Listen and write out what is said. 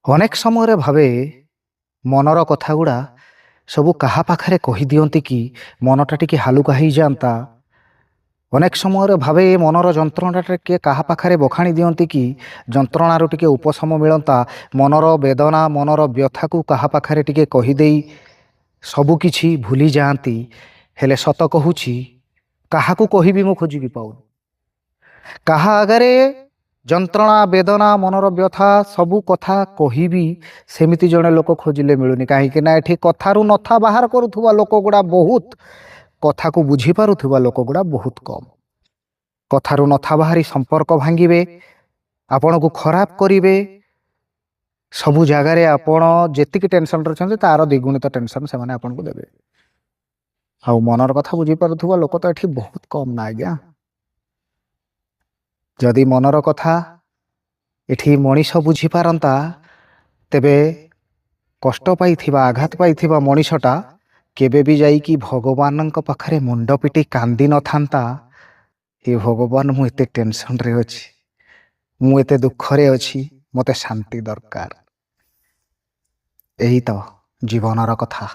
ଅନେକ ସମୟରେ ଭାବେ ମନର କଥାଗୁଡ଼ା ସବୁ କାହା ପାଖରେ କହିଦିଅନ୍ତି କି ମନଟା ଟିକେ ହାଲୁକା ହେଇଯାଆନ୍ତା। ଅନେକ ସମୟରେ ଭାବେ ଏ ମନର ଯନ୍ତ୍ରଣାଟା ଟିକେ କାହା ପାଖରେ ବଖାଣି ଦିଅନ୍ତି କି ଯନ୍ତ୍ରଣାରୁ ଟିକେ ଉପଶମ ମିଳନ୍ତା। ମନର ବେଦନା ମନର ବ୍ୟଥାକୁ କାହା ପାଖରେ ଟିକେ କହିଦେଇ ସବୁକିଛି ଭୁଲି ଯାଆନ୍ତି। ହେଲେ ସତ କହୁଛି, କାହାକୁ କହିବି ମୁଁ ଖୋଜିକି ପାଉନି। କାହା ଆଗରେ ଯନ୍ତ୍ରଣା ବେଦନା ମନର ବ୍ୟଥା ସବୁ କଥା କହିବି, ସେମିତି ଜଣେ ଲୋକ ଖୋଜିଲେ ମିଳୁନି। କାହିଁକି ନା ଏଠି କଥାରୁ ନଥା ବାହାର କରୁଥିବା ଲୋକ ଗୁଡ଼ା ବହୁତ, କଥାକୁ ବୁଝିପାରୁଥିବା ଲୋକ ଗୁଡ଼ା ବହୁତ କମ୍। କଥାରୁ ନଥା ବାହାରି ସମ୍ପର୍କ ଭାଙ୍ଗିବେ, ଆପଣଙ୍କୁ ଖରାପ କରିବେ। ସବୁ ଜାଗାରେ ଆପଣ ଯେତିକି ଟେନସନ୍ରେ ଅଛନ୍ତି ତାର ଦ୍ୱିଗୁଣିତ ଟେନସନ୍ ସେମାନେ ଆପଣଙ୍କୁ ଦେବେ। ଆଉ ମନର କଥା ବୁଝିପାରୁଥିବା ଲୋକ ତ ଏଠି ବହୁତ କମ୍ ନା ଆଜ୍ଞା। ଯଦି ମନର କଥା ଏଠି ମଣିଷ ବୁଝିପାରନ୍ତା, ତେବେ କଷ୍ଟ ପାଇଥିବା ଆଘାତ ପାଇଥିବା ମଣିଷଟା କେବେ ବି ଯାଇକି ଭଗବାନଙ୍କ ପାଖରେ ମୁଣ୍ଡ ପିଟି କାନ୍ଦି ନଥାନ୍ତା। ଏ ଭଗବାନ, ମୁଁ ଏତେ ଟେନସନ୍ରେ ଅଛି, ମୁଁ ଏତେ ଦୁଃଖରେ ଅଛି, ମୋତେ ଶାନ୍ତି ଦରକାର। ଏହି ତ ଜୀବନର କଥା।